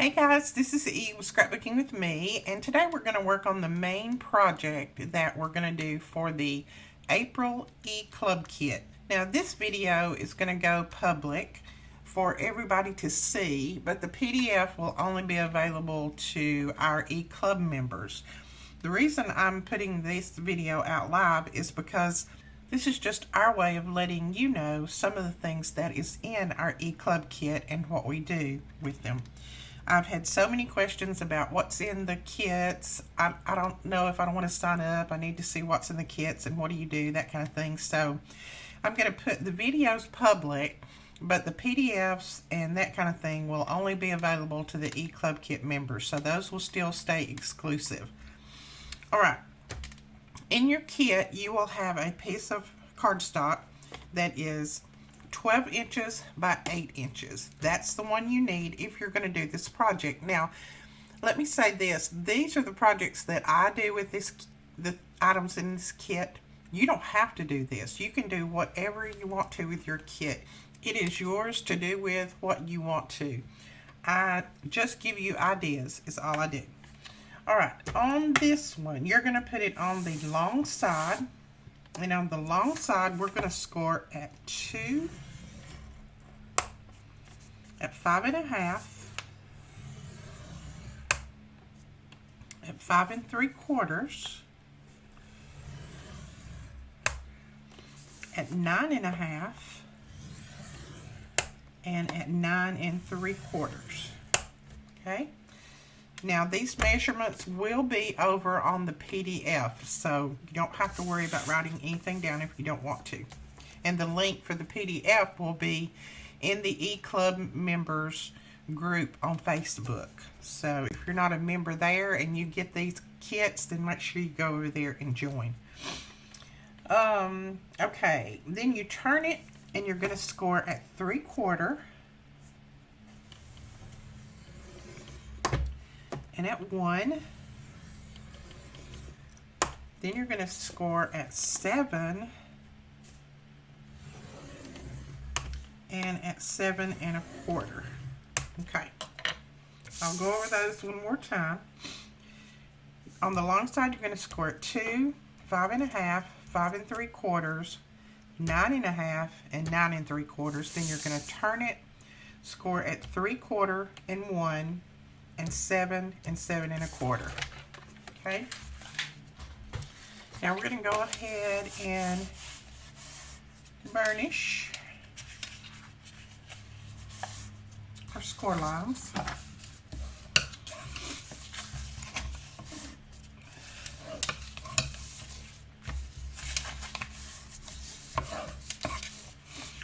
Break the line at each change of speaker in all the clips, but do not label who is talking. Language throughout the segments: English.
Hey guys, this is Edith with Scrapbooking with Me, and today we're going to work on the main project that we're going to do for the April E-Club Kit. Now this video is going to go public for everybody to see, but the PDF will only be available to our E-Club members. The reason I'm putting this video out live is because this is just our way of letting you know some of the things that is in our E-Club Kit and what we do with them. I've had so many questions about what's in the kits. I don't know if I don't want to sign up. I need to see what's in the kits and what do you do, that kind of thing. So I'm going to put the videos public, but the PDFs and that kind of thing will only be available to the E-Club Kit members. So those will still stay exclusive. All right. In your kit, you will have a piece of cardstock that is 12 inches by 8 inches. That's the one you need if you're going to do this project. Now, let me say this. These are the projects that I do with the items in this kit. You don't have to do this. You can do whatever you want to with your kit. It is yours to do with what you want to. I just give you ideas is all I do. Alright, on this one, you're going to put it on the long side. And on the long side, we're going to score at 2, at 5.5, at 5 3/4, at 9.5, and at 9 3/4. Okay. Now these measurements will be over on the PDF, so you don't have to worry about writing anything down if you don't want to. And the link for the PDF will be in the E-Club members group on Facebook. So if you're not a member there and you get these kits, then make sure you go over there and join. Okay, then you turn it and you're going to score at 3/4. And at 1, then you're going to score at 7 and at 7 1/4. Okay, I'll go over those one more time. On the long side, you're going to score at 2, 5.5, 5 3/4, 9.5, and 9 3/4. Then you're going to turn it, score at 3/4 and 1. And 7 and 7 1/4. Okay. Now we're going to go ahead and burnish our score lines.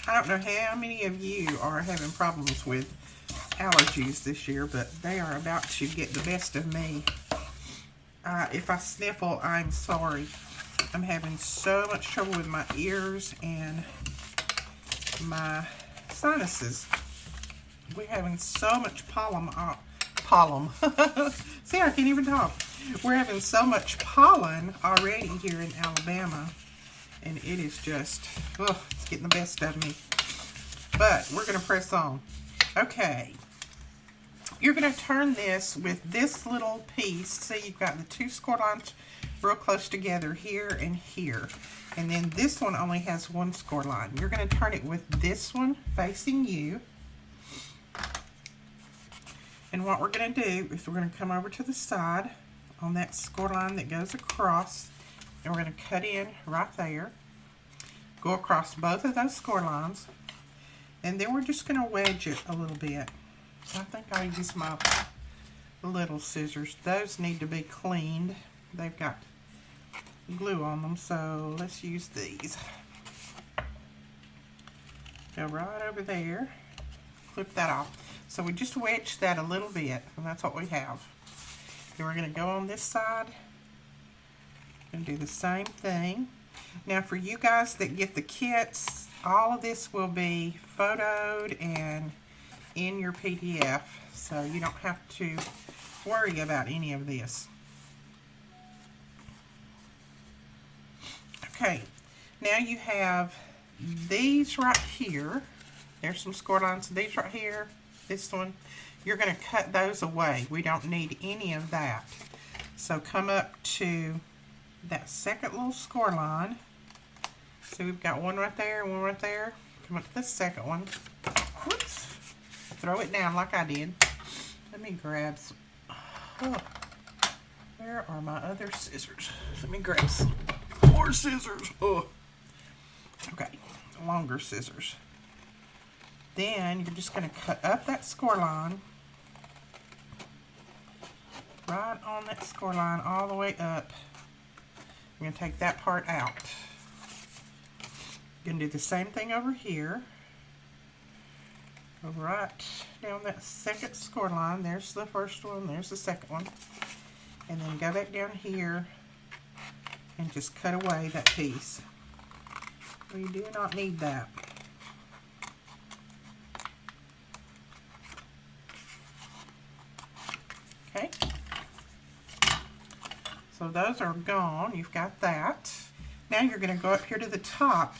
I don't know how many of you are having problems with allergies this year, but they are about to get the best of me. If I sniffle, I'm sorry. I'm having so much trouble with my ears and my sinuses. We're having so much pollen. See, I can't even talk. We're having so much pollen already here in Alabama, and it is just, it's getting the best of me. But we're going to press on. Okay. You're going to turn this with this little piece. See, you've got the 2 score lines real close together here and here. And then this one only has 1 score line. You're going to turn it with this one facing you. And what we're going to do is we're going to come over to the side on that score line that goes across. And we're going to cut in right there. Go across both of those score lines. And then we're just going to wedge it a little bit. I think I'll use my little scissors. Those need to be cleaned. They've got glue on them, so let's use these. Go right over there. Clip that off. So we just wedged that a little bit, and that's what we have. Then we're going to go on this side and do the same thing. Now for you guys that get the kits, all of this will be photoed and in your PDF, so you don't have to worry about any of this. Okay, now you have these right here. There's some score lines. These right here this one, you're going to cut those away. We don't need any of that. So come up to that second little score line. So we've got one right there and one right there. Come up to the second one. Whoops. Throw it down like I did. Let me grab some. Oh, where are my other scissors? Let me grab some more scissors. Oh. Okay, longer scissors. Then you're just going to cut up that score line. Right on that score line all the way up. I'm going to take that part out. You're going to do the same thing over here. Go right down that second score line. There's the first one, there's the second one. And then go back down here and just cut away that piece. We do not need that. Okay. So those are gone. You've got that. Now you're going to go up here to the top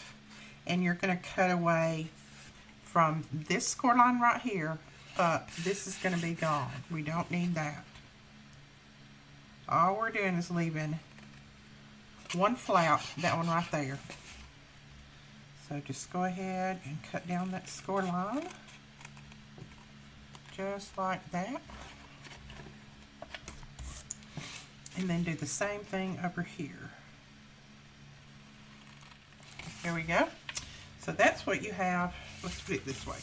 and you're going to cut away from this score line right here up. This is going to be gone. We don't need that. All we're doing is leaving one flap, that one right there. So just go ahead and cut down that score line. Just like that. And then do the same thing over here. There we go. So that's what you have. Let's put it this way.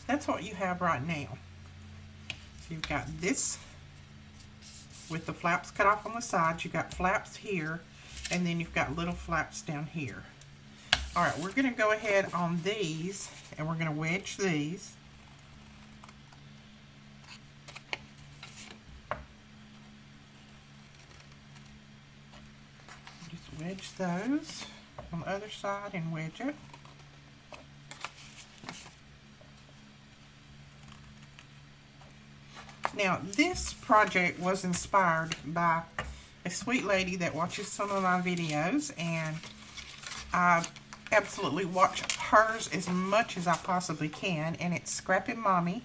That's what you have right now. So you've got this with the flaps cut off on the sides. You've got flaps here, and then you've got little flaps down here. All right, we're going to go ahead on these, and we're going to wedge these. Wedge those on the other side and wedge it. Now this project was inspired by a sweet lady that watches some of my videos, and I absolutely watch hers as much as I possibly can, and it's Scrappy Mommy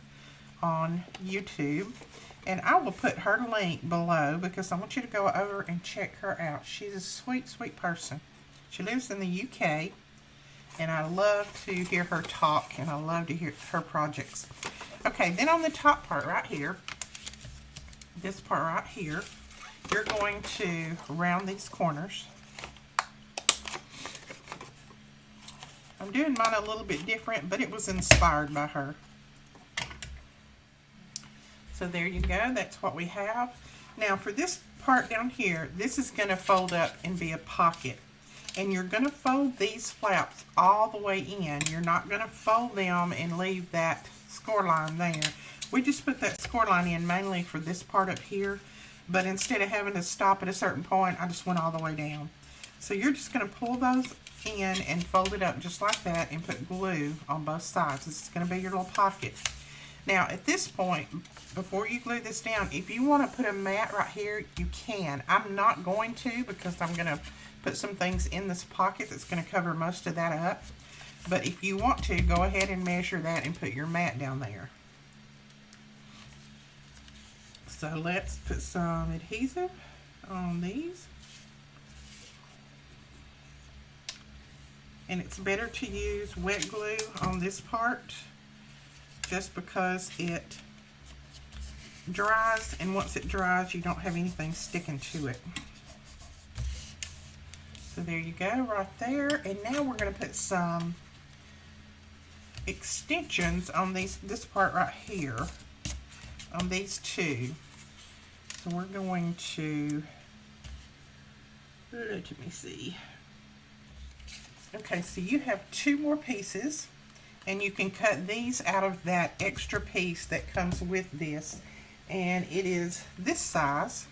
on YouTube. And I will put her link below because I want you to go over and check her out. She's a sweet, sweet person. She lives in the UK, and I love to hear her talk, and I love to hear her projects. Okay, then on the top part right here, this part right here, you're going to round these corners. I'm doing mine a little bit different, but it was inspired by her. So there you go, that's what we have. Now for this part down here, this is going to fold up and be a pocket. And you're going to fold these flaps all the way in. You're not going to fold them and leave that score line there. We just put that score line in mainly for this part up here. But instead of having to stop at a certain point, I just went all the way down. So you're just going to pull those in and fold it up just like that and put glue on both sides. This is going to be your little pocket. Now at this point, before you glue this down, if you want to put a mat right here, you can. I'm not going to because I'm going to put some things in this pocket that's going to cover most of that up. But if you want to, go ahead and measure that and put your mat down there. So let's put some adhesive on these. And it's better to use wet glue on this part just because it dries, and once it dries you don't have anything sticking to it. So there you go right there. And now we're going to put some extensions on this part right here, on these two. So we're going to, let me see. Okay, so you have two more pieces, and you can cut these out of that extra piece that comes with this, and it is this size.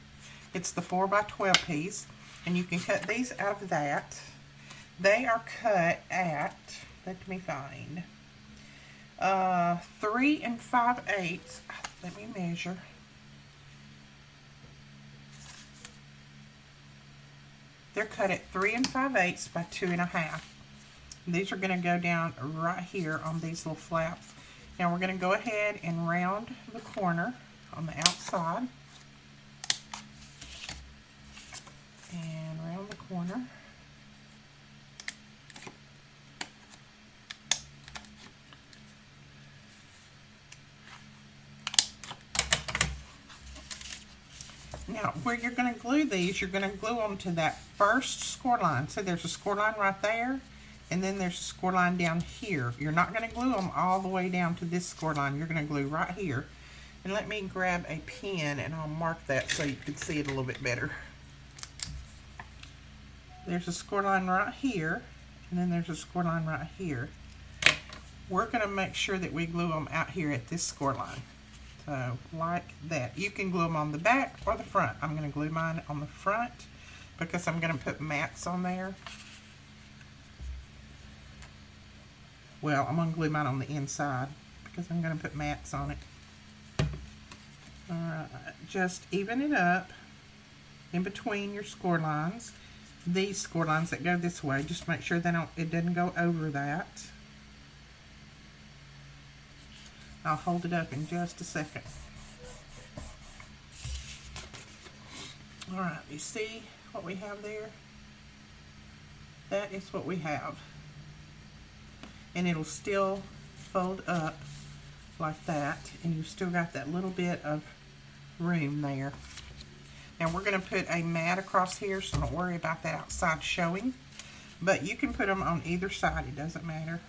It's the 4x12 piece, and you can cut these out of that. They are cut at, let me find, 3 5/8. Let me measure. They're cut at 3 5/8 by 2 1/2. These are going to go down right here on these little flaps. Now we're going to go ahead and round the corner on the outside. And round the corner. Now, where you're going to glue these, you're going to glue them to that first score line. So there's a score line right there, and then there's a score line down here. You're not going to glue them all the way down to this score line. You're going to glue right here. And let me grab a pen and I'll mark that so you can see it a little bit better. There's a score line right here, and then there's a score line right here. We're going to make sure that we glue them out here at this score line. So, like that. You can glue them on the back or the front. I'm going to glue mine on the front because I'm going to put mats on there. Well, I'm going to glue mine on the inside because I'm going to put mats on it. Alright, just even it up in between your score lines. These score lines that go this way, just make sure it doesn't go over that. I'll hold it up in just a second. Alright, you see what we have there? That is what we have. And it'll still fold up like that, and you've still got that little bit of room there. Now we're going to put a mat across here, so don't worry about that outside showing. But you can put them on either side, it doesn't matter.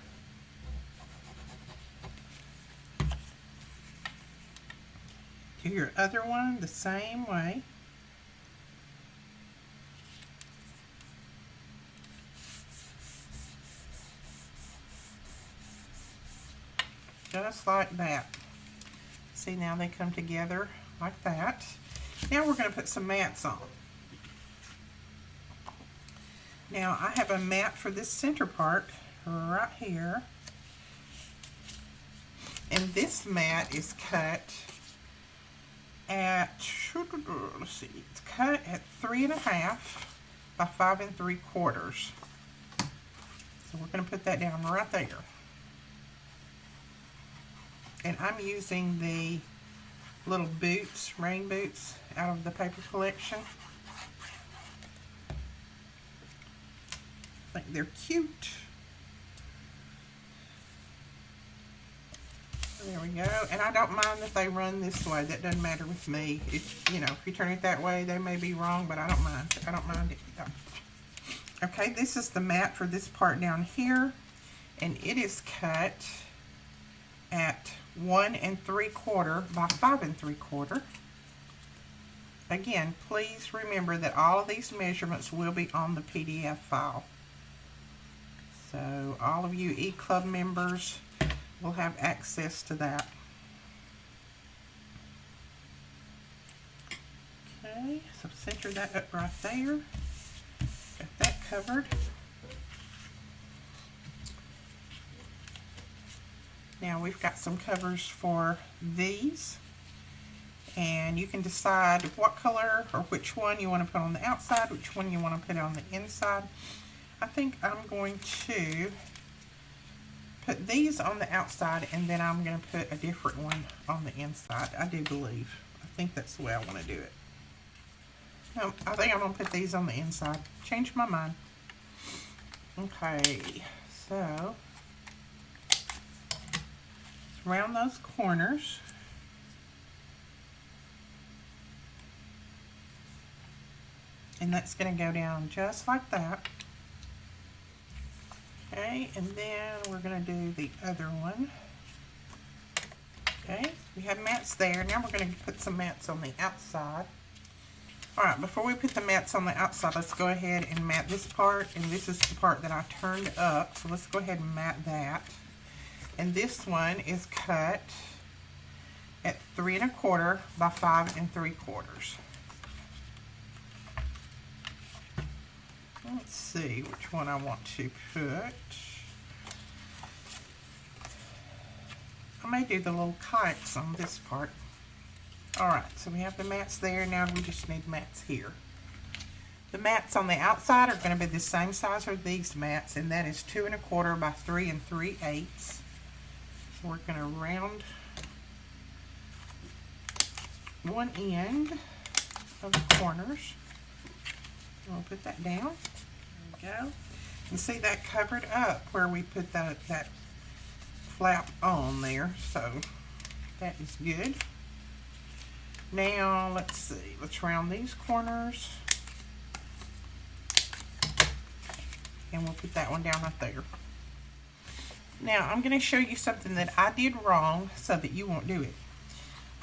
Do your other one the same way. Just like that. See, now they come together like that. Now we're going to put some mats on. Now I have a mat for this center part right here. And this mat is cut at, let's see, it's cut at 3.5 by 5 3/4. So we're going to put that down right there. And I'm using the little boots, rain boots, out of the paper collection. I think they're cute. There we go. And I don't mind that they run this way. That doesn't matter with me. If you turn it that way, they may be wrong, but I don't mind. I don't mind it. Okay, this is the mat for this part down here, and it is cut at 1 3/4 by 5 3/4. Again, please remember that all of these measurements will be on the PDF file. So all of you E-Club members will have access to that. Okay, so center that up right there. Got that covered. Now we've got some covers for these, and you can decide what color or which one you want to put on the outside, which one you want to put on the inside. I think I'm going to put these on the outside, and then I'm going to put a different one on the inside. I do believe. I think that's the way I want to do it. No, I think I'm going to put these on the inside. Change my mind. Okay, so round those corners. And that's going to go down just like that. Okay, and then we're going to do the other one. Okay, we have mats there. Now we're going to put some mats on the outside. Alright, before we put the mats on the outside, let's go ahead and mat this part. And this is the part that I turned up. So let's go ahead and mat that. And this one is cut at 3 1/4 by 5 3/4. Let's see which one I want to put. I may do the little kites on this part. Alright, so we have the mats there. Now we just need mats here. The mats on the outside are going to be the same size as these mats, and that is 2 1/4 by 3 3/8. So we're going to round one end of the corners. We'll put that down. There we go. And see, that covered up where we put that flap on there. So that is good. Now let's see. Let's round these corners. And we'll put that one down right there. Now I'm going to show you something that I did wrong so that you won't do it.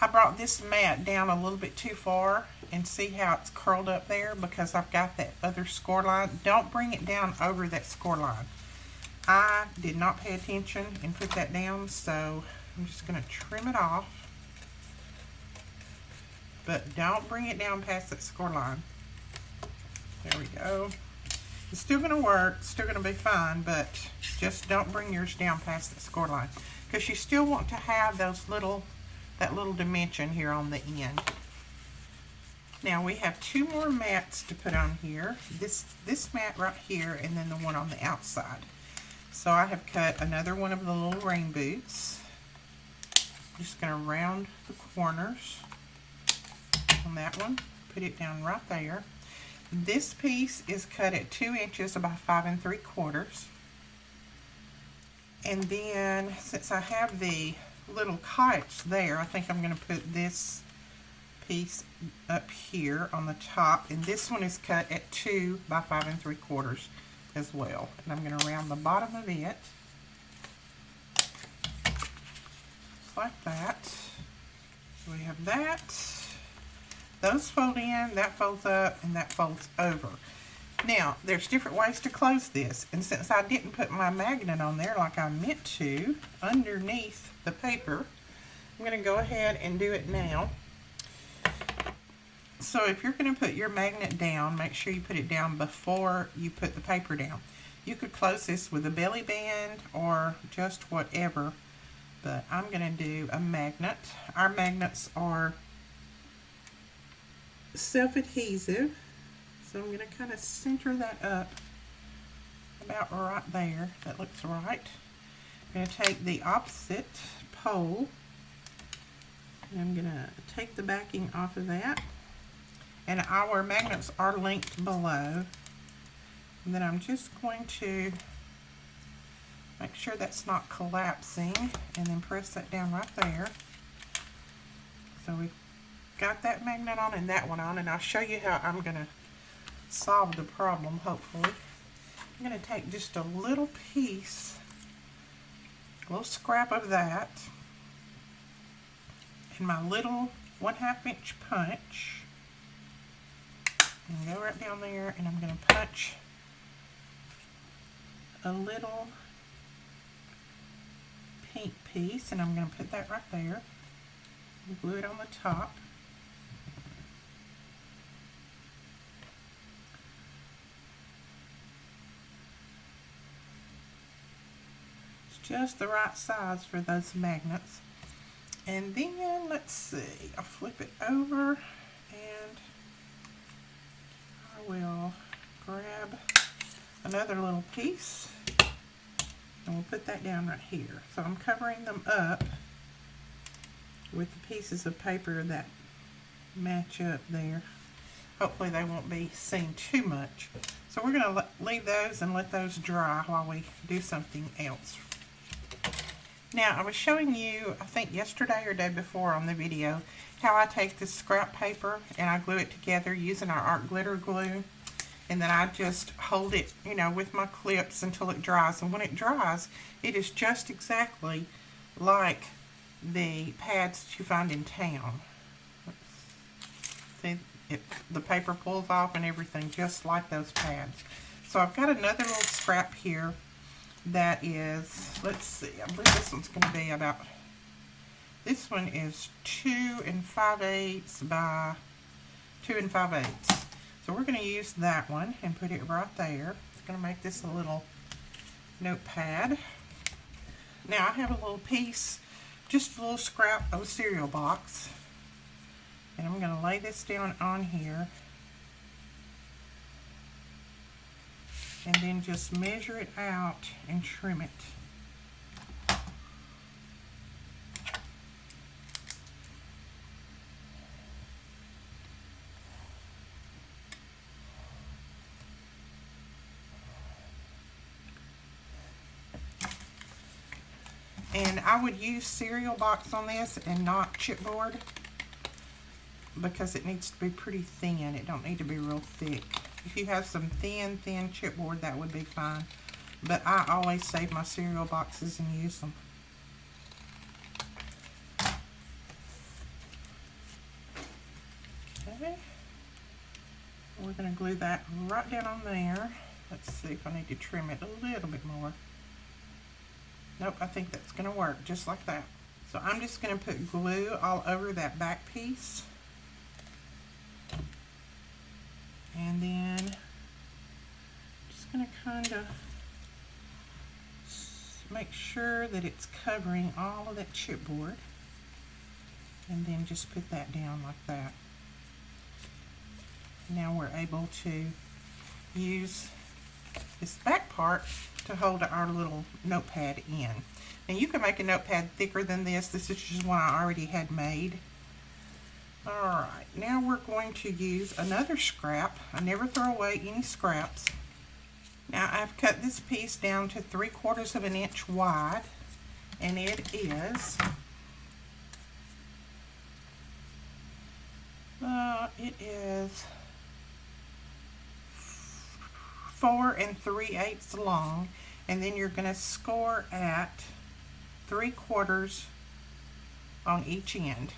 I brought this mat down a little bit too far, and see how it's curled up there because I've got that other score line. Don't bring it down over that score line. I did not pay attention and put that down, so I'm just going to trim it off. But don't bring it down past that score line. There we go. It's still going to work, still going to be fine, but just don't bring yours down past the score line because you still want to have that little dimension here on the end. Now we have two more mats to put on here. This mat right here, and then the one on the outside. So I have cut another one of the little rain boots. I'm just going to round the corners on that one. Put it down right there. This piece is cut at 2 inches by 5 3/4. And then since I have the little kites there, I think I'm going to put this piece up here on the top, and this one is cut at 2 by 5 3/4 as well. And I'm going to round the bottom of it just like that. So we have that. Those fold in, that folds up, and that folds over. Now, there's different ways to close this, and since I didn't put my magnet on there like I meant to, underneath the paper, I'm going to go ahead and do it now. So if you're going to put your magnet down, make sure you put it down before you put the paper down. You could close this with a belly band or just whatever, but I'm going to do a magnet. Our magnets are self-adhesive, so I'm going to kind of center that up about right there. That looks right. I'm going to take the opposite pole, and I'm going to take the backing off of that, and our magnets are linked below. And then I'm just going to make sure that's not collapsing, and then press that down right there. So we've got that magnet on and that one on, and I'll show you how I'm going to solve the problem, hopefully. I'm going to take just a little piece, a little scrap of that, and my little 1/2 inch punch, and go right down there, and I'm going to punch a little pink piece, and I'm going to put that right there, glue it on the top. Just the right size for those magnets. And then let's see, I'll flip it over, and I will grab another little piece, and we'll put that down right here. So I'm covering them up with the pieces of paper that match up there. Hopefully they won't be seen too much. So we're going to leave those and let those dry while we do something else. Now, I was showing you, I think yesterday or day before on the video, how I take this scrap paper and I glue it together using our art glitter glue. And then I just hold it, you know, with my clips until it dries. And when it dries, it is just exactly like the pads that you find in town. See, the paper pulls off and everything, just like those pads. So I've got another little scrap here that is, let's see, I believe this one's going to be about, this one is 2 5/8 by 2 5/8. So we're going to use that one and put it right there. It's going to make this a little notepad. Now I have a little piece, just a little scrap of a cereal box, and I'm going to lay this down on here, and then just measure it out and trim it. And I would use cereal box on this and not chipboard, because it needs to be pretty thin. It don't need to be real thick. If you have some thin chipboard, that would be fine. But I always save my cereal boxes and use them. Okay. We're going to glue that right down on there. Let's see if I need to trim it a little bit more. Nope, I think that's going to work just like that. So I'm just going to put glue all over that back piece. And then just going to kind of make sure that it's covering all of that chipboard. And then just put that down like that. Now we're able to use this back part to hold our little notepad in. Now you can make a notepad thicker than this. This is just one I already had made. Alright, now we're going to use another scrap. I never throw away any scraps. Now I've cut this piece down to 3/4 of an inch wide, and it is 4 3/8 long, and then you're going to score at 3/4 on each end.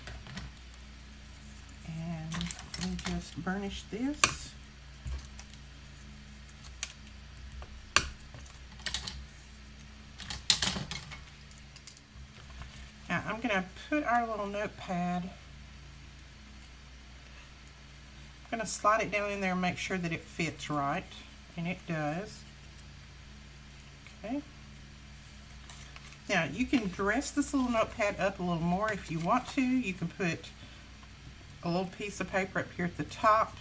And let me just burnish this. Now I'm going to put our little notepad, I'm going to slide it down in there and make sure that it fits right. And it does. Okay. Now you can dress this little notepad up a little more if you want to. You can put a little piece of paper up here at the top,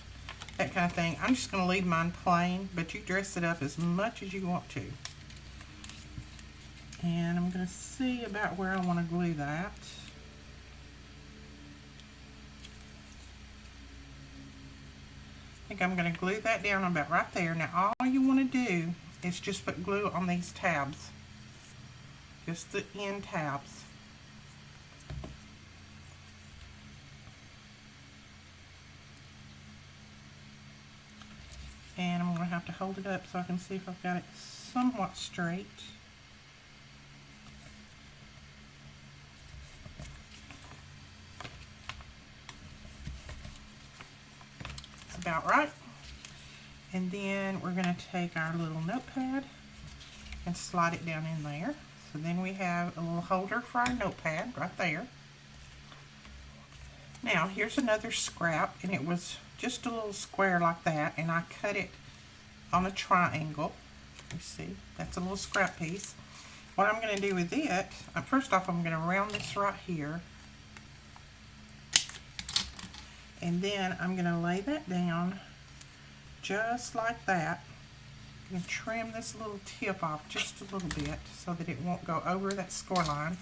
that kind of thing. I'm just going to leave mine plain, but you dress it up as much as you want to. And I'm going to see about where I want to glue that. I think I'm going to glue that down about right there. Now all you want to do is just put glue on these tabs, just the end tabs. And I'm going to have to hold it up so I can see if I've got it somewhat straight. About right. And then we're going to take our little notepad and slide it down in there. So then we have a little holder for our notepad right there. Now here's another scrap, and it was just a little square like that, and I cut it on a triangle. You see, that's a little scrap piece. What I'm going to do with it, first off I'm going to round this right here. And then I'm going to lay that down just like that. And trim this little tip off just a little bit so that it won't go over that score line.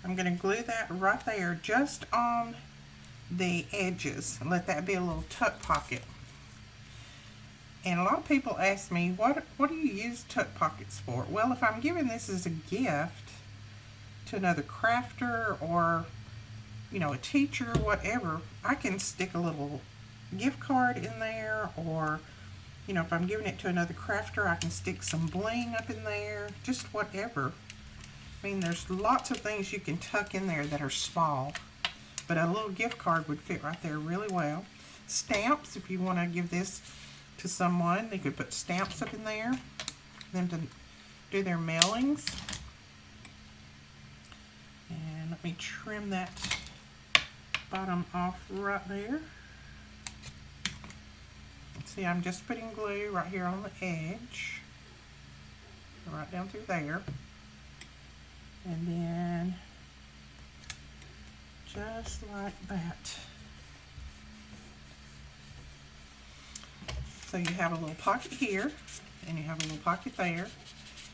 I'm going to glue that right there just on the edges and let that be a little tuck pocket. And a lot of people ask me, what do you use tuck pockets for? Well, if I'm giving this as a gift to another crafter or a teacher, whatever, I can stick a little gift card in there, or if I'm giving it to another crafter, I can stick some bling up in there, just whatever. I mean, there's lots of things you can tuck in there that are small, but a little gift card would fit right there really well. Stamps, if you want to give this to someone, they could put stamps up in there, them to do their mailings. And let me trim that bottom off right there. See, I'm just putting glue right here on the edge, right down through there, and then just like that. So you have a little pocket here, and you have a little pocket there,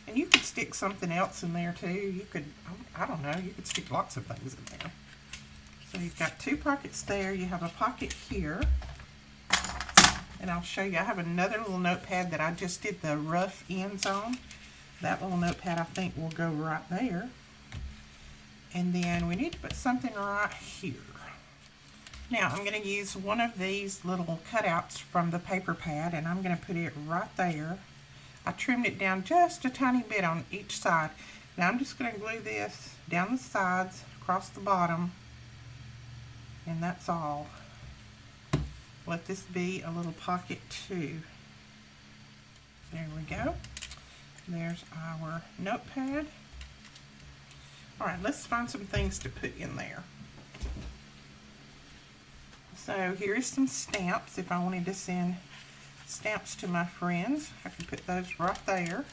and you could stick something else in there too. You could, I don't know, you could stick lots of things in there. So you've got two pockets there. You have a pocket here. And I'll show you, I have another little notepad that I just did the rough ends on. That little notepad I think will go right there. And then we need to put something right here. Now I'm going to use one of these little cutouts from the paper pad, and I'm going to put it right there. I trimmed it down just a tiny bit on each side. Now I'm just going to glue this down the sides, across the bottom, and that's all. Let this be a little pocket too. There we go. There's our notepad. Alright, let's find some things to put in there. So here's some stamps. If I wanted to send stamps to my friends, I can put those right there.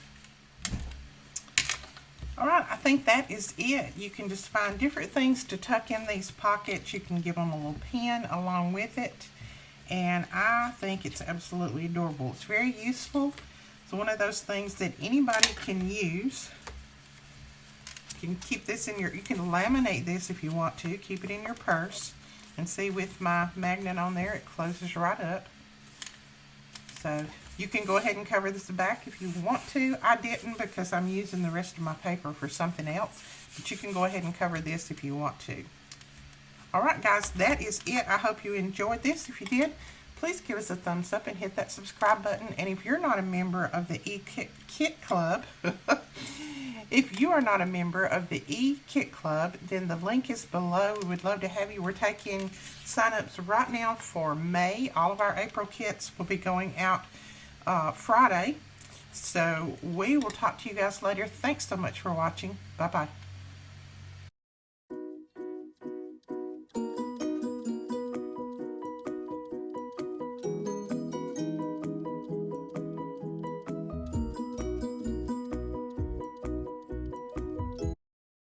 Alright, I think that is it. You can just find different things to tuck in these pockets. You can give them a little pin along with it. And I think it's absolutely adorable. It's very useful. It's one of those things that anybody can use. You can keep this in your, you can laminate this if you want to. Keep it in your purse. And see, with my magnet on there, it closes right up. So you can go ahead and cover this back if you want to. I didn't because I'm using the rest of my paper for something else. But you can go ahead and cover this if you want to. Alright guys, that is it. I hope you enjoyed this. If you did, please give us a thumbs up and hit that subscribe button. And if you're not a member of the E-Kit Club, if you are not a member of the E-Kit Club, then the link is below. We would love to have you. We're taking sign-ups right now for May. All of our April kits will be going out Friday. So we will talk to you guys later. Thanks so much for watching. Bye-bye.